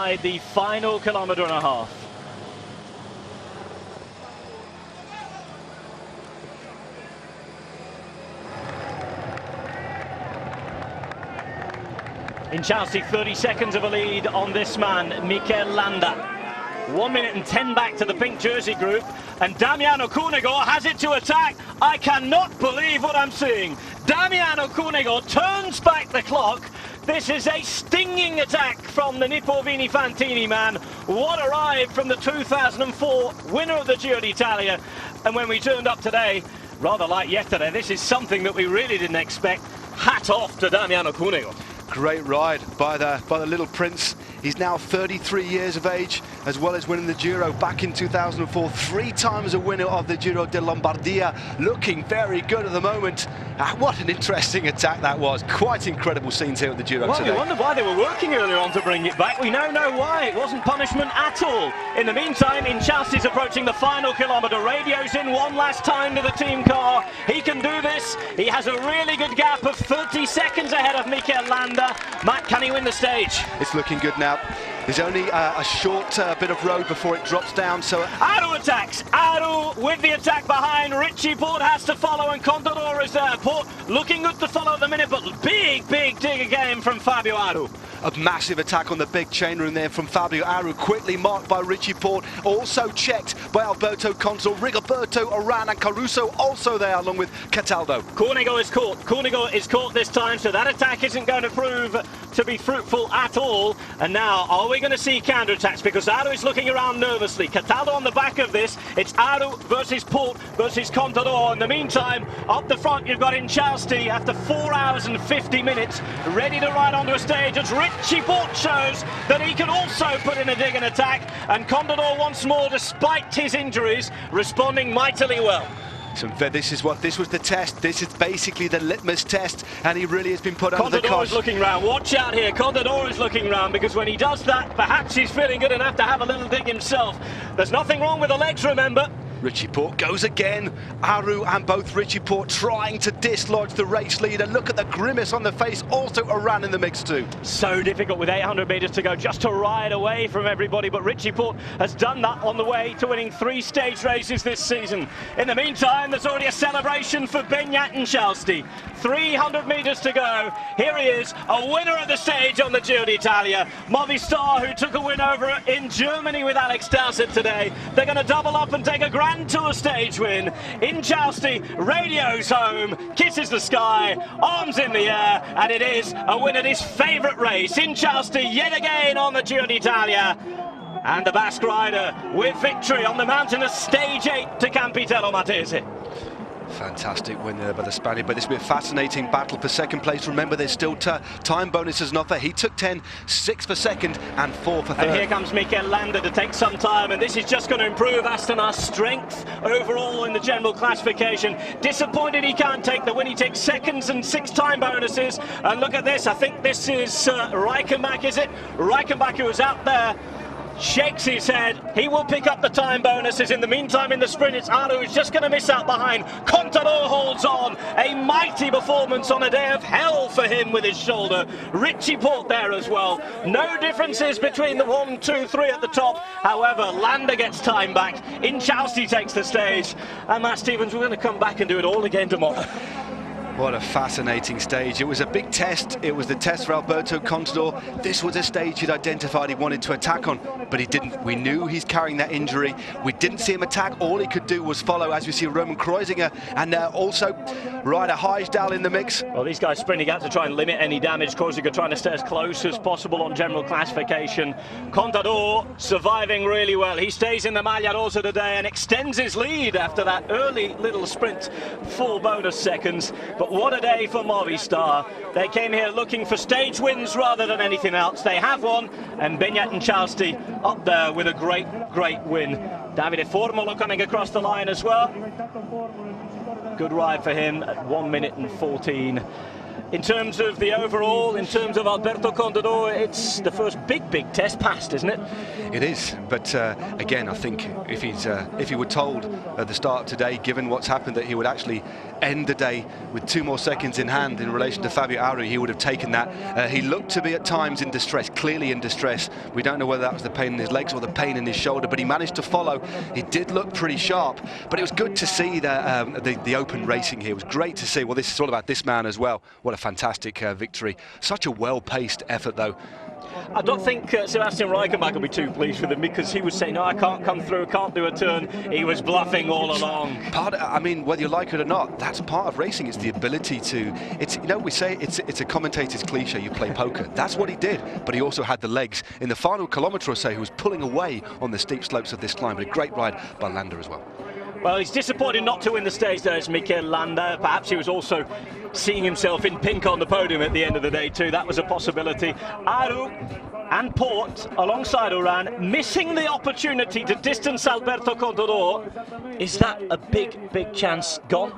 inside the final kilometre and a half. In Chelsea, 30 seconds of a lead on this man, Mikel Landa. 1 minute and 10 back to the pink jersey group, and Damiano Cunego has it to attack. I cannot believe what I'm seeing. Damiano Cunego turns back the clock. This is a stinging attack from the Nippo Vini Fantini man. What a ride from the 2004 winner of the Giro d'Italia. And when we turned up today, rather like yesterday, this is something that we really didn't expect. Hat off to Damiano Cunego. Great ride by the little prince. He's now 33 years of age, as well as winning the Giro back in 2004. 3 times a winner of the Giro di Lombardia. Looking very good at the moment. What an interesting attack that was. Quite incredible scenes here at the Giro today. We wondered why they were working earlier on to bring it back. We now know why. It wasn't punishment at all. In the meantime, in Chelsea's approaching the final kilometre. Radio's in one last time to the team car. He can do this. He has a really good gap of 30 seconds ahead of Mikel Landa. Matt, can he win the stage? It's looking good now. There's only a short bit of road before it drops down, so... ๊dʒiːro attacks. ๊dʒiːro with the attack behind. Richie Porte has to follow, and Contador is there. Porte looking good to follow at the minute, but big dig again from Fabio ๊dʒiːro. A massive attack on the big chain room there from Fabio ๊dʒiːro, quickly marked by Richie Porte, also checked by Alberto Contador, Rigoberto Urán and Caruso also there, along with Cataldo. Cunego is caught. Cunego is caught this time, so that attack isn't going to prove to be fruitful at all. And now, are we going to see counterattacks? Because ๊dʒiːro is looking around nervously. Cataldo on the back of this. It's ๊dʒiːro versus Porte versus Contador. In the meantime, up the front, you've got Inchausti after 4 hours and 50 minutes, ready to ride onto a stage. As Richie Porte shows that he can also put in a dig and attack. And Contador once more, despite his injuries, responding mightily well. So this was the test. This is basically the litmus test, and he really has been put under the cosh. Contador is looking round. Watch out here. Contador is looking round, because when he does that, perhaps he's feeling good enough to have a little dig himself. There's nothing wrong with the legs, remember. Richie Porte goes again. ๊dʒiːro and both Richie Porte trying to dislodge the race leader. Look at the grimace on the face. Also Urán in the mix too. So difficult with 800 metres to go just to ride away from everybody, but Richie Porte has done that on the way to winning 3 stage races this season. In the meantime, there's already a celebration for Beñat Inchausti. 300 metres to go. Here he is, a winner of the stage on the Giro d'Italia. Movistar, who took a win over in Germany with Alex Dowsett today. They're going to double up and take a Grand Tour stage win. Inchausti radios home, kisses the sky, arms in the air, and it is a win at his favourite race. Inchausti yet again on the Giro d'Italia. And the Basque rider with victory on the mountain of stage 8 to Campitello Matese. Fantastic win there by the Spaniard, but this will be a fascinating battle for second place. Remember, there's still time bonuses on offer. He took 10, 6 for second and 4 for third. And here comes Mikel Landa to take some time, and this is just going to improve Astaná's strength overall in the general classification. Disappointed he can't take the win. He takes seconds and 6 time bonuses. And look at this. I think this is Reichenbach, is it? Reichenbach, who was out there, shakes his head. He will pick up the time bonuses. In the meantime, in the sprint, it's ๊dʒiːro who's just going to miss out behind. Contador holds on. A mighty performance on a day of hell for him with his shoulder. Richie Porte there as well. No differences between the 1, 2, 3 at the top. However, Landa gets time back. Inchausti takes the stage. And Matt Stevens, we're going to come back and do it all again tomorrow. What a fascinating stage. It was a big test. It was the test for Alberto Contador. This was a stage he'd identified he wanted to attack on, but he didn't. We knew he's carrying that injury. We didn't see him attack. All he could do was follow, as we see Roman Kreuziger and also Ryder Hijsdal in the mix. Well, these guys sprinting out to try and limit any damage. Kreuziger trying to stay as close as possible on general classification. Contador surviving really well. He stays in the Maglia Rosa today and extends his lead after that early little sprint, 4 bonus seconds. But what a day for Movistar. They came here looking for stage wins rather than anything else. They have one, and Beñat Inchausti up there with a great win. Davide Formolo coming across the line as well. Good ride for him at 1 minute and 14. In terms of the overall, in terms of Alberto Contador, it's the first big test passed, isn't it? It is, but again, I think if he were told at the start of today, given what's happened, that he would actually end the day with 2 more seconds in hand in relation to Fabio Aru, he would have taken that. He looked to be at times in distress, clearly in distress. We don't know whether that was the pain in his legs or the pain in his shoulder, but he managed to follow. He did look pretty sharp, but it was good to see the open racing here. It was great to see. Well, this is all about this man as well. What a fantastic victory. Such a well-paced effort, though. I don't think Sebastian Reichenbach will be too pleased with him, because he was saying, no, I can't come through, can't do a turn. He was bluffing all along. I mean, whether you like it or not, that's part of racing. It's the ability to, we say it's a commentator's cliche, you play poker. That's what he did, but he also had the legs. In the final kilometre or so, he was pulling away on the steep slopes of this climb, but a great ride by Landa as well. Well, he's disappointed not to win the stage, though, is Mikel Landa. Perhaps he was also seeing himself in pink on the podium at the end of the day, too. That was a possibility. Aru and Port, alongside Uran, missing the opportunity to distance Alberto Contador. Is that a big chance gone?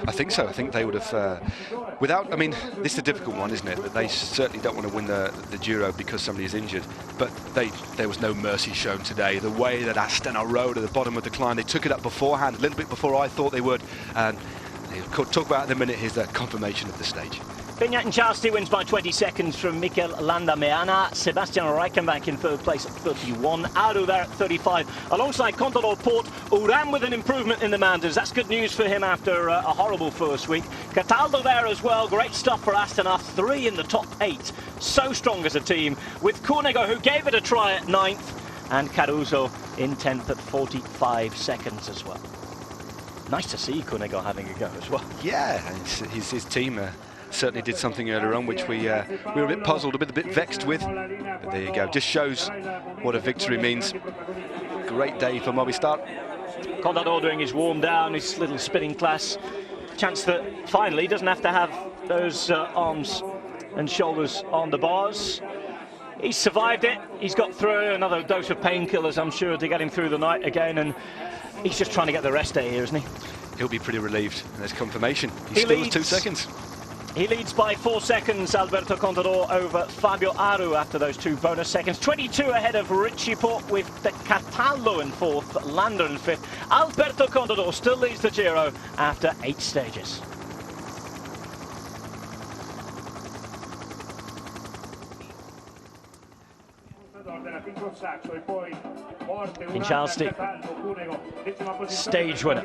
I think so. I think they would have, I mean, this is a difficult one, isn't it? That they certainly don't want to win the Giro because somebody is injured, but there was no mercy shown today. The way that Astana rode at the bottom of the climb, they took it up beforehand, a little bit before I thought they would, and they'll talk about in a minute is the confirmation of the stage. Vignat wins by 20 seconds from Mikel Landa Meana. Sebastian Reichenbach in third place at 31. Aru there at 35. Alongside Contador, Port, Uran with an improvement in the mountains. That's good news for him after a horrible first week. Cataldo there as well. Great stuff for Astana. 3 in the top 8. So strong as a team. With Cunego, who gave it a try at 9th. And Caruso in 10th at 45 seconds as well. Nice to see Cunego having a go as well. Yeah, his team certainly did something earlier on which we were a bit puzzled, a bit vexed with. But there you go, just shows what a victory means. Great day for Movistar. Contador doing his warm down, his little spinning class. Chance that finally he doesn't have to have those arms and shoulders on the bars. He's survived it. He's got through another dose of painkillers, I'm sure, to get him through the night again. And he's just trying to get the rest day here, isn't he? He'll be pretty relieved. There's confirmation. He still has 2 seconds. He leads by 4 seconds, Alberto Contador over Fabio Aru after those 2 bonus seconds. 22 ahead of Richie Port with the Cataldo in 4th, Landa in 5th. Alberto Contador still leads the Giro after 8 stages. Inchausti, stage winner.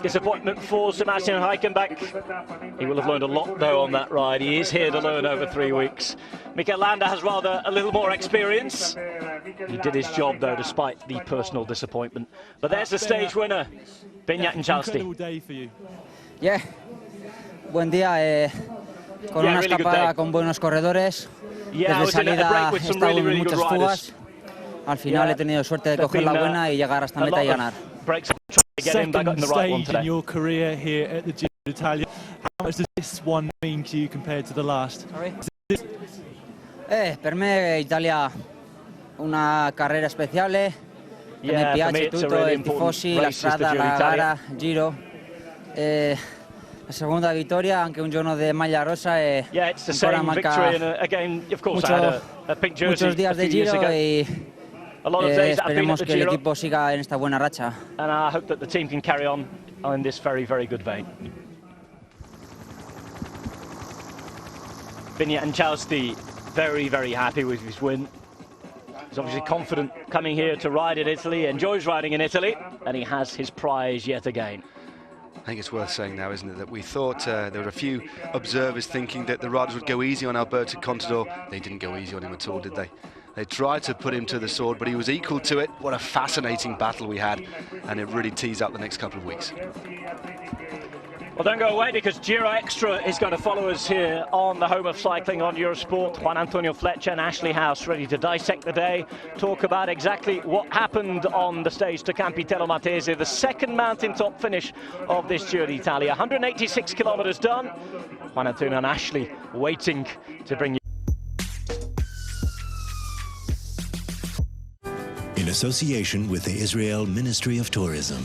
Disappointment for Sebastian Reichenbach. He will have learned a lot, though, on that ride. He is here to learn over 3 weeks. Mikel Landa has rather a little more experience. He did his job, though, despite the personal disappointment. But there's the stage winner, Vignat Inchausti. Incredible day for you. Yeah, buen día. Con una really escapada con buenos corredores. Desde salida he estado en muchas fugas. Al final he tenido suerte de coger la buena y llegar hasta meta y ganar. Second stage in your career here at the Giro d'Italia. How much does this one mean to you compared to the last? Per me Italia una carrera speciale. Mi piace tutto, il tifosi, la strada, la gara, il Giro. La segunda vittoria, anche un giorno de maglia rosa e ancora manca muchos días de Giro y esperemos que el equipo siga en esta buena racha. And I hope that the team can carry on in this very good vein. Vignat Inchausti very happy with his win. He's obviously confident coming here to ride in Italy, enjoys riding in Italy, and he has his prize yet again. I think it's worth saying now, isn't it, that we thought there were a few observers thinking that the riders would go easy on Alberto Contador. They didn't go easy on him at all, did they? They tried to put him to the sword, but he was equal to it. What a fascinating battle we had, and it really tees up the next couple of weeks. Well, don't go away, because Giro Extra is going to follow us here on the home of cycling on Eurosport. Juan Antonio Fletcher and Ashley House ready to dissect the day, talk about exactly what happened on the stage to Campitello Matese, the second mountaintop finish of this Giro d'Italia. 186 kilometers done. Juan Antonio and Ashley waiting to bring you. In association with the Israel Ministry of Tourism.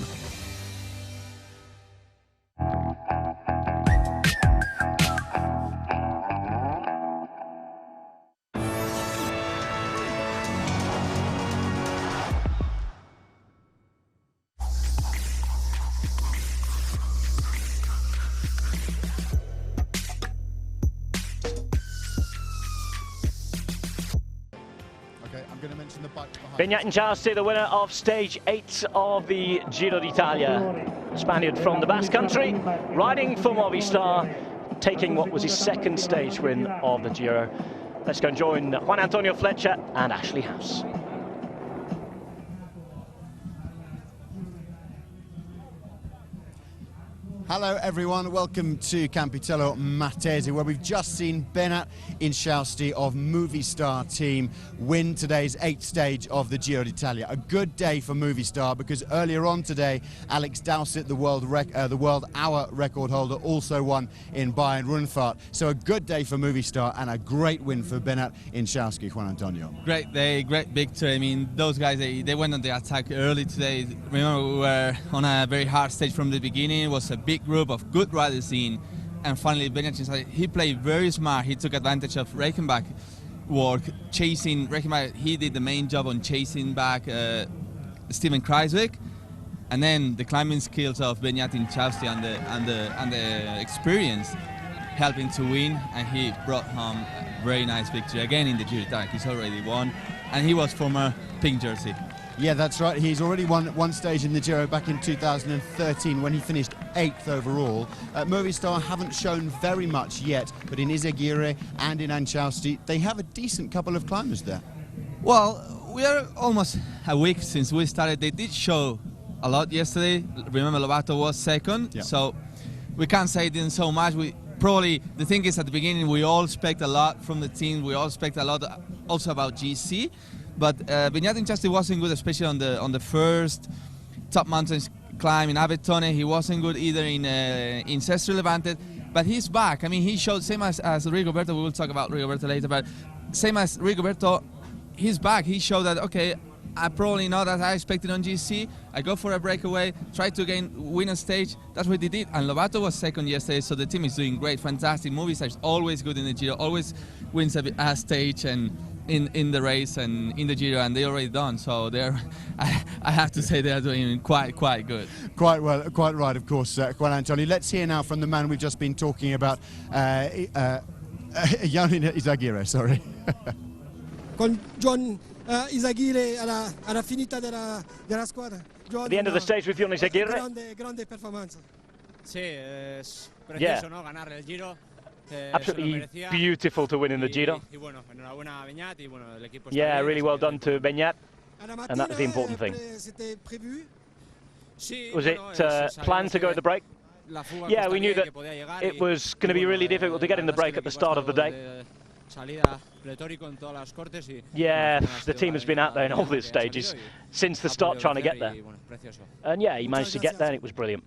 and the bike behind. Beñat Incausti, the winner of stage 8 of the Giro d'Italia. Spaniard from the Basque Country, riding for Movistar, taking what was his second stage win of the Giro. Let's go and join Juan Antonio Fletcher and Ashley House. Hello everyone, welcome to Campitello Matese, where we've just seen Beñat Incausti of Movistar team win today's 8th stage of the Giro d'Italia. A good day for Movistar, because earlier on today Alex Dowsett, the world hour record holder, also won in Bayern-Rundfahrt. So a good day for Movistar and a great win for Beñat Incausti. Juan Antonio. Great day, great victory. I mean, those guys, they went on the attack early today. Remember, we were on a very hard stage from the beginning. It was a big group of good riders in, and finally Beñat Incausti, he played very smart. He took advantage of Reichenbach work, chasing Reichenbach. He did the main job on chasing back Steven Kruijswijk, and then the climbing skills of Beñat Incausti and the experience helping to win, and he brought home a very nice victory again in the Giro d'Italia. He's already won, and he was former pink jersey. Yeah, that's right. He's already won one stage in the Giro back in 2013 when he finished 8th overall. Movistar haven't shown very much yet, but in ʻdʒiːro and in Incausti, they have a decent couple of climbers there. Well, we are almost a week since we started. They did show a lot yesterday. Remember, Lovato was second, yeah. So we can't say it didn't so much. Probably the thing is, at the beginning we all expect a lot from the team. We all expect a lot also about GC. But Beñat Incausti wasn't good, especially on the first top mountains climb in Abetone. He wasn't good either in Sestri Levante. But he's back. I mean, he showed, same as Rigoberto. We will talk about Rigoberto later. But same as Rigoberto, he's back. He showed that, okay, I probably not as I expected on GC. I go for a breakaway, try to win a stage. That's what they did. And Lovato was second yesterday, so the team is doing great, fantastic. Movistar is always good in the Giro, always wins a stage and in the race and in the Giro, and they already done. So they're, I have to say, they're doing quite good. Quite well, quite right, of course, Juan Antonio. Let's hear now from the man we've just been talking about, Ioannis ʻdʒiːro, sorry. Con John Izagirre alla finita della squadra. At the end of the stage with Ioannis ʻdʒiːro. Grande performance. Sí, es precioso, ¿no? Ganar el Giro. Absolutely beautiful to win in the Giro. Yeah, really well done to Beñat, and that was the important thing. Was it planned to go at the break? Yeah, we knew that it was going to be really difficult to get in the break at the start of the day. Yeah, the team has been out there in all these stages since the start trying to get there. And yeah, he managed to get there and it was brilliant.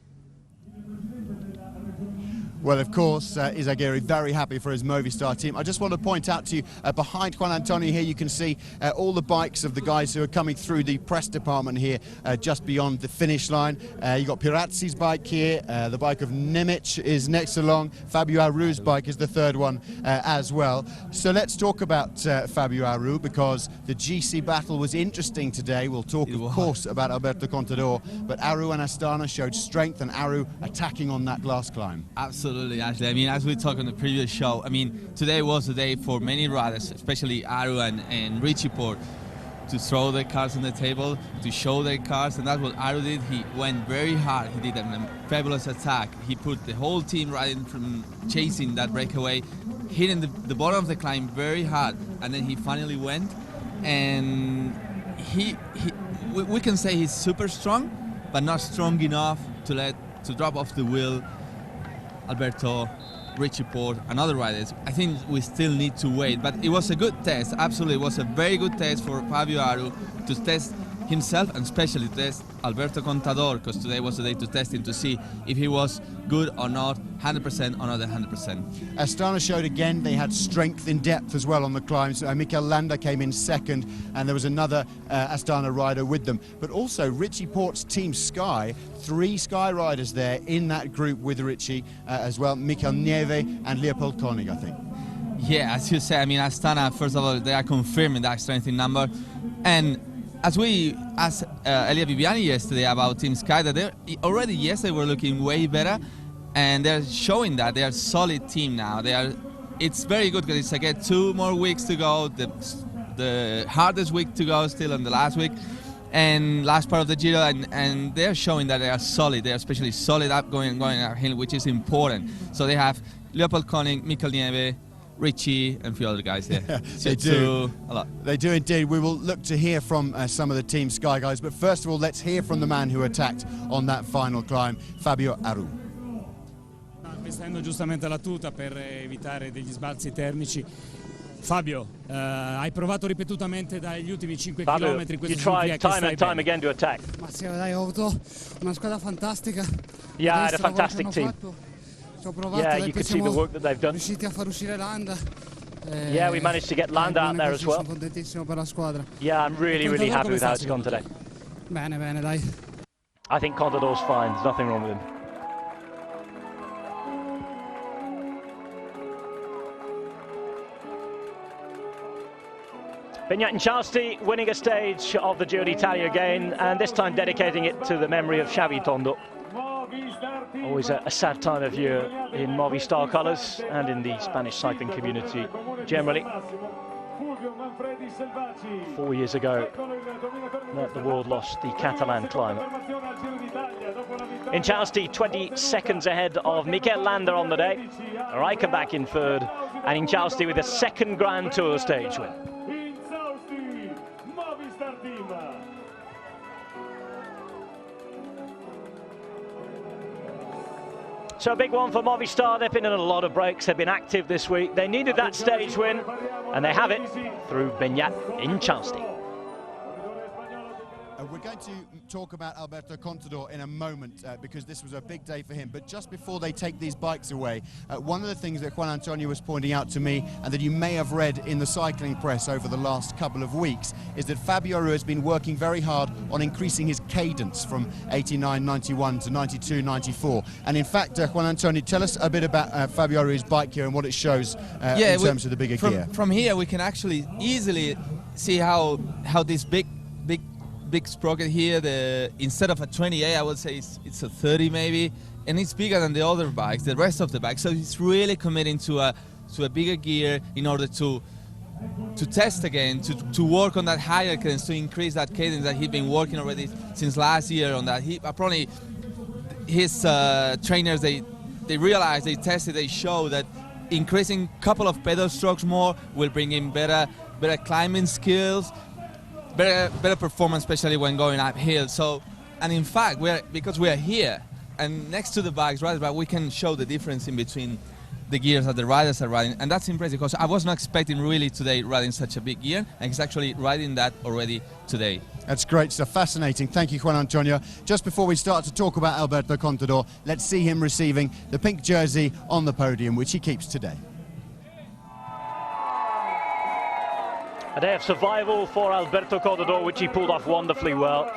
Well, of course, Izagirre very happy for his Movistar team. I just want to point out to you, behind Juan Antonio here, you can see all the bikes of the guys who are coming through the press department here, just beyond the finish line. You've got Pirazzi's bike here, the bike of Nemec is next along, Fabio Aru's bike is the third one as well. So let's talk about Fabio Aru, because the GC battle was interesting today. We'll talk, of course, about Alberto Contador, but Aru and Astana showed strength, and Aru attacking on that last climb. Absolutely. Ashley. I mean, as we talked on the previous show, I mean, today was the day for many riders, especially Aru and Richie Porte, to throw their cards on the table, to show their cards, and that's what Aru did. He went very hard. He did a fabulous attack. He put the whole team riding from chasing that breakaway, hitting the bottom of the climb very hard, and then he finally went, and we can say he's super strong, but not strong enough to drop off the wheel Alberto, Richie Porte, and other riders. I think we still need to wait, but it was a good test. Absolutely, it was a very good test for Fabio Aru to test himself, and especially test Alberto Contador, because today was the day to test him to see if he was good or not, 100% or not 100%. Astana showed again they had strength in depth as well on the climbs. Mikel Landa came in second, and there was another Astana rider with them. But also Richie Porte's Team Sky, 3 Sky riders there in that group with Richie as well, Mikel Nieve and Leopold Koenig, I think. Yeah, as you say, I mean, Astana, first of all, they are confirming that strength in number, and as we asked Elia Viviani yesterday about Team Sky, that they already yesterday were looking way better, and they're showing that they are a solid team now. It's very good because it's again 2 more weeks to go. The the hardest week to go still in the last week and last part of the Giro, and they're showing that they are solid. They are especially solid up going uphill, which is important. So they have Leopold Koning, Mikel Nieve, Richie, and a few other guys there. Yeah, they do. A lot. They do indeed. We will look to hear from some of the Team Sky guys, but first of all, let's hear from the man who attacked on that final climb, Fabio Aru. Vestendo giustamente la tuta per evitare degli sbalzi termici. Fabio, hai provato ripetutamente dagli ultimi 5 chilometri. You tried time and time again to attack. Ma sì, dai, ho avuto una squadra fantastica. Yeah, I had a fantastic team. Ci ho provato, Yeah, dai, you could see the work that they've done. riusciti a far uscire Landa. Yeah, we managed to get Landa out there as well. Sono contentissimo per la squadra. Yeah, I'm really happy with how it's gone today. Bene, bene, dai. I think Contador's fine. There's nothing wrong with him. Beñat winning a stage of the Giro d'Italia again, and this time dedicating it to the memory of Xavi Tondo. Always a sad time of year in Movistar colours and in the Spanish cycling community generally. 4 years ago, the world lost the Catalan climber. Inchausti 20 seconds ahead of Mikel Landa on the day. Reichenbach in third, and Inchausti with a second Grand Tour stage win. So a big one for Movistar. They've been in a lot of breaks. They've been active this week. They needed that stage win, and they have it through Beñat Inchausti. We're going to talk about Alberto Contador in a moment because this was a big day for him. But just before they take these bikes away, one of the things that Juan Antonio was pointing out to me, and that you may have read in the cycling press over the last couple of weeks, is that Fabio Aru has been working very hard on increasing his cadence from 89.91 to 92.94. And in fact, Juan Antonio, tell us a bit about Fabio Aru's bike here and what it shows in terms of the bigger gear. From here, we can actually easily see how this big sprocket here, instead of a 28, I would say it's a 30 maybe, and it's bigger than the other bikes, the rest of the bikes. So it's really committing to a bigger gear in order to test again, to work on that higher cadence, to increase that cadence that he's been working already since last year on that. Probably his trainers, they realized, they tested, they show that increasing a couple of pedal strokes more will bring in better climbing skills, better performance, especially when going uphill. So, and in fact, because we are here and next to the bikes, we can show the difference in between the gears that the riders are riding, and that's impressive because I was not expecting really today riding such a big gear, and he's actually riding that already today. That's great stuff, fascinating. Thank you, Juan Antonio. Just before we start to talk about Alberto Contador, let's see him receiving the pink jersey on the podium, which he keeps today. A day of survival for Alberto Contador, which he pulled off wonderfully well.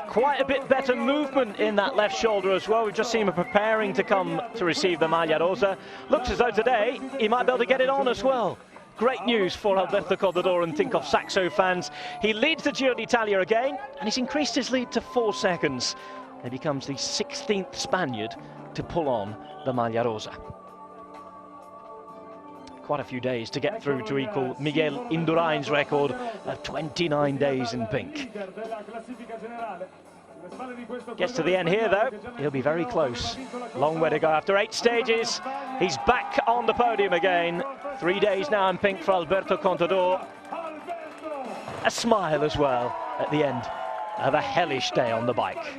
Quite a bit better movement in that left shoulder as well. We've just seen him preparing to come to receive the Maglia Rosa. Looks as though today he might be able to get it on as well. Great news for Alberto Contador and Tinkoff Saxo fans. He leads the Giro d'Italia again, and he's increased his lead to 4 seconds. He becomes the 16th Spaniard to pull on the Maglia Rosa. Quite a few days to get through to equal Miguel Indurain's record of 29 days in pink. Gets to the end here though, he'll be very close. Long way to go after 8 stages. He's back on the podium again. 3 days now in pink for Alberto Contador. A smile as well at the end of a hellish day on the bike.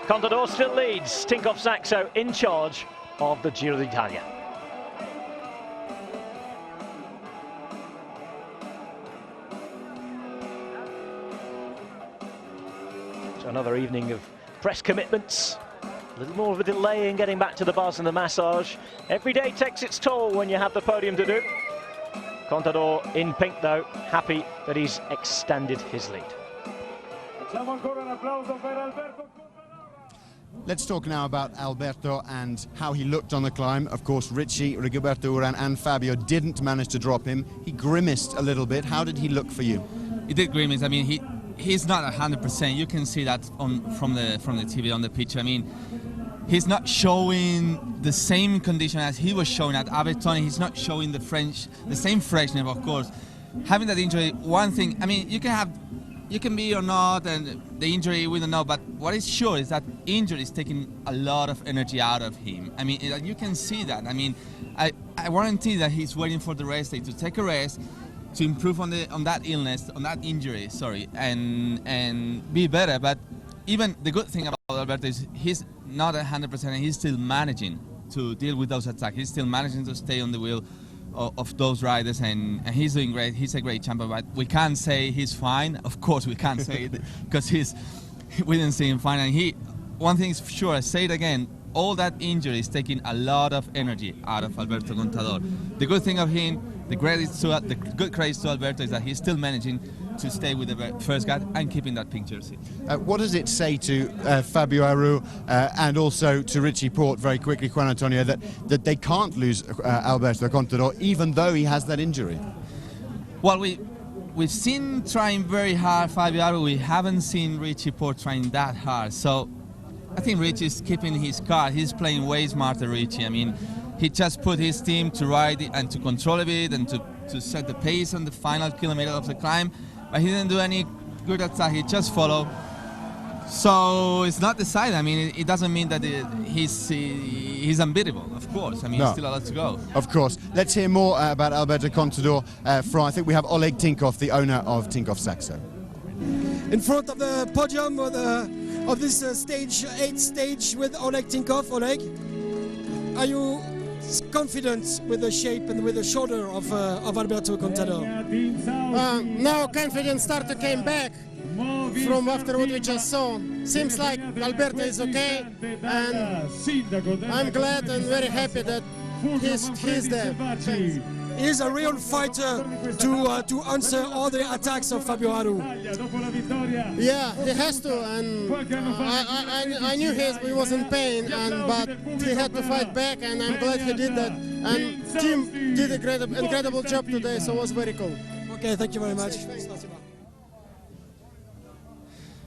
Contador still leads, Tinkoff Saxo in charge of the Giro d'Italia. So another evening of press commitments, a little more of a delay in getting back to the bars and the massage. Every day takes its toll when you have the podium to do. Contador in pink though, happy that he's extended his lead. Let's talk now about Alberto and how he looked on the climb. Of course, Richie, Rigoberto Uran and Fabio didn't manage to drop him. He grimaced a little bit. How did he look for you? He did grimace. I mean, he's not 100%. You can see that from the TV on the pitch. I mean, he's not showing the same condition as he was showing at Abetone. He's not showing the same freshness, of course. Having that injury, one thing, I mean, you can be or not, and the injury, we don't know, but what is sure is that injury is taking a lot of energy out of him. I mean, you can see that. I mean, I guarantee that he's waiting for the rest day to take a rest, to improve on that illness, on that injury, sorry, and be better. But even the good thing about Alberto is he's not 100% and he's still managing to deal with those attacks. He's still managing to stay on the wheel of those riders, and he's doing great. He's a great champion, but we can't say he's fine. Of course we can't say it because we didn't see him fine. And one thing is sure, I say it again, all that injury is taking a lot of energy out of Alberto Contador. The good thing of him, the good credit to Alberto is that he's still managing to stay with the first guy and keeping that pink jersey. What does it say to Fabio Aru and also to Richie Porte, very quickly, Juan Antonio, that they can't lose Alberto Contador even though he has that injury? Well, we've seen trying very hard Fabio Aru. We haven't seen Richie Porte trying that hard. So I think Richie's keeping his card. He's playing way smarter, Richie. I mean, he just put his team to ride and to control a bit and to set the pace on the final kilometer of the climb. But he didn't do any good attack, he just followed. So it's not decided. I mean, it doesn't mean that he's unbeatable, of course. I mean, no. Still a lot to go. Of course. Let's hear more about Alberto Contador from, I think we have Oleg Tinkoff, the owner of Tinkoff Saxo. In front of the podium of this stage 8 stage with Oleg Tinkoff. Oleg, are you confident with the shape and with the shoulder of Alberto Contador? Now confidence start to came back from after what we just saw. Seems like Alberto is okay, and I'm glad and very happy that he's there. Thanks. He's a real fighter to answer all the attacks of Fabio Aru. Yeah, he has to, and I knew he was in pain, but he had to fight back, and I'm glad he did that. And team did an incredible job today, so it was very cool. Okay, thank you very much.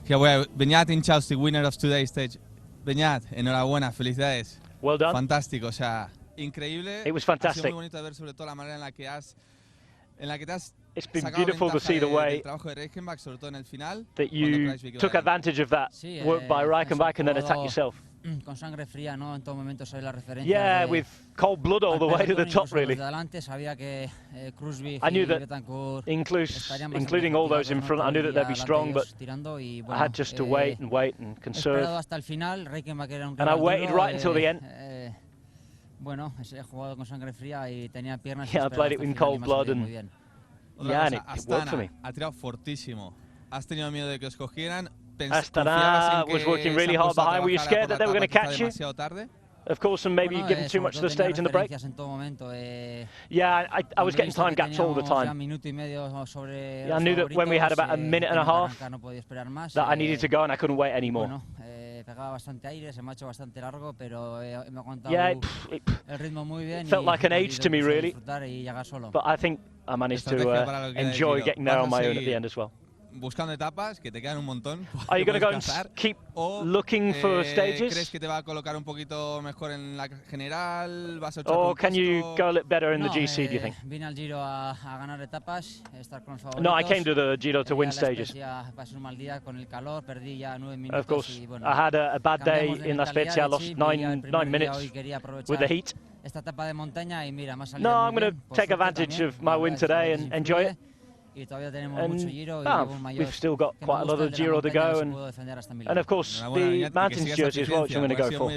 Yeah, well, Beñat Inchausti, winner of today's stage. Beñat, enhorabuena, felicidades. Well done. Fantástico, o sea, increíble. It was fantastic. Ha sido muy bonito ver sobre todo la manera en la que te has It's been beautiful to see the way that you took advantage of that work by Reichenbach and then attack yourself. Con sangre fría, ¿no? En todo momento soy la referencia. Yeah, with cold blood all the way to the top, really. I knew that, including all those in front, I knew that they'd be strong, but I had just to wait and conserve. And I waited right until the end. Yeah, I played it in cold blood, and yeah, and it worked for me. Ha tirado fortísimo. Has tenido miedo de que os cogieran. Astana was working really hard behind. Were you scared that they were going to catch you? Of course, and maybe giving too much to the stage in the break? Yeah, I was getting time gaps all the time. Yeah, I knew that when we had about a minute and a half, that I needed to go and I couldn't wait anymore. Yeah, it felt like an age to me, really. But I think I managed to enjoy getting there on my own at the end as well. Buscando etapas, que te quedan un montón. Are you going to go and keep looking for stages? ¿Crees que te va a colocar un poquito mejor en la general? ¿Vas a or can you go a little better in the GC, do you think? Vine al Giro a ganar etapas, estar con los favoritos. No, I came to the Giro to win stages. Pasé un mal día con el calor, perdí ya 9 minutos. Of course, I had a bad day in La Spezia. I lost 9 minutes with the heat. No, I'm going to take advantage of my win today and enjoy it. And we've still got quite a lot of Giro to go, and of course the mountains jersey as well, which I'm going to go for.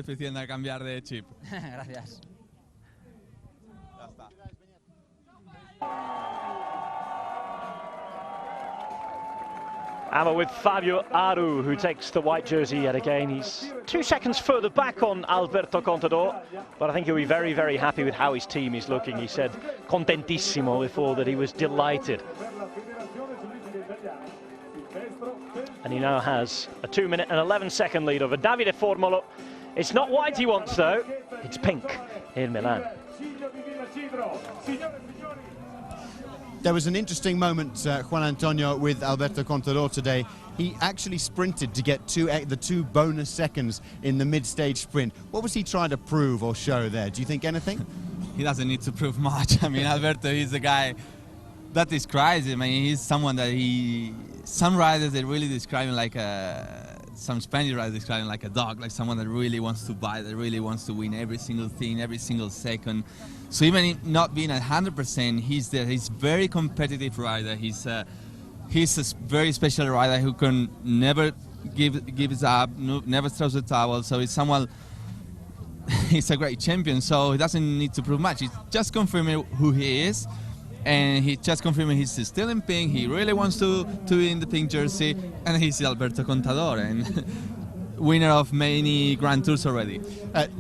And we're with Fabio Aru, who takes the white jersey yet again. He's 2 seconds further back on Alberto Contador, but I think he'll be very, very happy with how his team is looking. He said contentissimo before, that he was delighted. And he now has a 2-minute and 11-second lead over Davide Formolo. It's not white he wants, though. It's pink in Milan. There was an interesting moment, Juan Antonio, with Alberto Contador today. he actually sprinted to get the two bonus seconds in the mid-stage sprint. What was he trying to prove or show there? Do you think anything? He doesn't need to prove much. I mean, Alberto is a guy that describes him. I mean, he's someone that some riders, they really describe him like some Spanish riders describe him like a dog, like someone that really wants to bite, that really wants to win every single thing, every single second. So even not being at 100%, he's there. He's very competitive rider. He's a very special rider who can never gives up, never throws the towel. So he's someone. He's a great champion. So he doesn't need to prove much. He's just confirming who he is, and he just confirming he's still in pink. He really wants to be in the pink jersey, and he's Alberto Contador and winner of many Grand Tours already.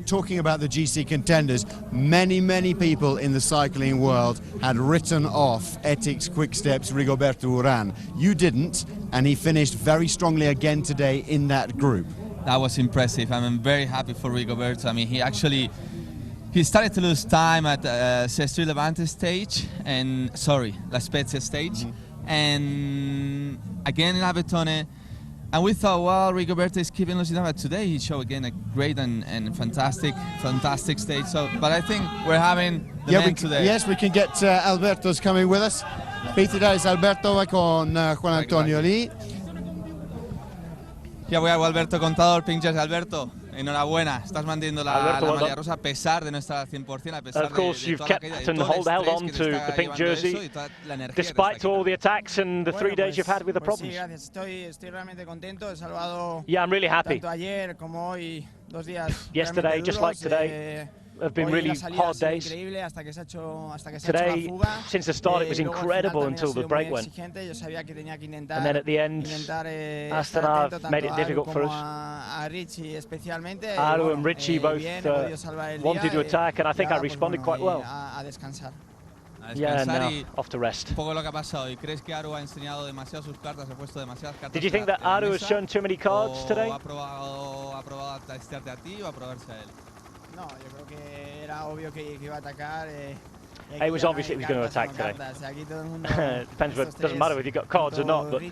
Talking about the GC contenders, many people in the cycling world had written off Etixx Quick-Step's Rigoberto Urán. You didn't, and he finished very strongly again today in that group. That was impressive. I'm very happy for Rigoberto. I mean, he started to lose time at Sestri Levante stage, and La Spezia stage, and again in Abetone. And we thought, well, Rigoberto is keeping losing time, but today he showed again a great and fantastic stage. So, but I think we're having the man today. Yes, we can get Alberto's coming with us. Felicidades Alberto, va con Juan Antonio lì. Here we have Alberto Contador, pink jersey. Alberto, enhorabuena, estás manteniendo la malla rosa a pesar de no estar al 100%, a pesar Of course, you've kept and held on to the pink jersey, despite all the attacks and the 3 days you've had with the problems. Yeah, I'm really happy. Yesterday, just like today, have been really hard days. Today, since the start, it was incredible until the break went. And then at the end, Astana made it difficult for us. Aru and Richie both wanted to attack, and I think I responded quite well. Yeah, now off to rest. Did you think that Aru has shown too many cards today? It was obvious he was going to attack today. Depends, it doesn't matter if you've got cards or not, but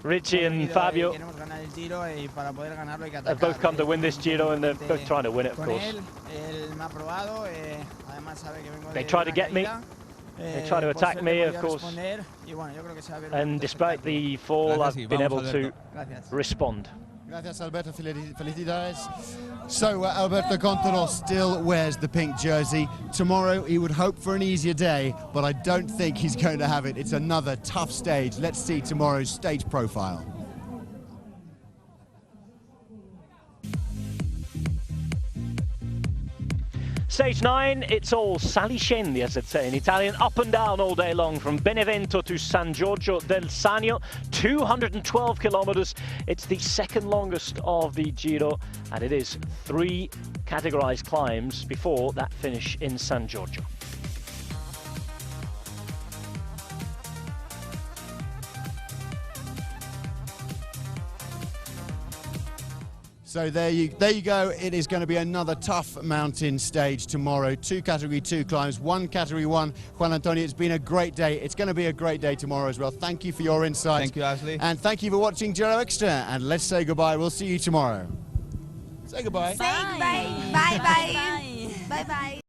Richie and Fabio have both come to win this Giro, and they're both trying to win it, of course. They try to get me, they try to attack me, of course, and despite the fall, I've been able to respond. Gracias, Alberto. Felicidades. So Alberto Contador still wears the pink jersey. Tomorrow he would hope for an easier day, but I don't think he's going to have it. It's another tough stage. Let's see tomorrow's stage profile. Stage 9, it's all saliscendi, as they say in Italian, up and down all day long from Benevento to San Giorgio del Sannio, 212 kilometers. It's the second longest of the Giro, and it is 3 categorized climbs before that finish in San Giorgio. So there you go. It is going to be another tough mountain stage tomorrow. 2 Category 2 climbs, 1 Category 1. Juan Antonio, it's been a great day. It's going to be a great day tomorrow as well. Thank you for your insight. Thank you, Ashley. And thank you for watching Giro Extra. And let's say goodbye. We'll see you tomorrow. Say goodbye. Say goodbye. Bye-bye. Bye-bye.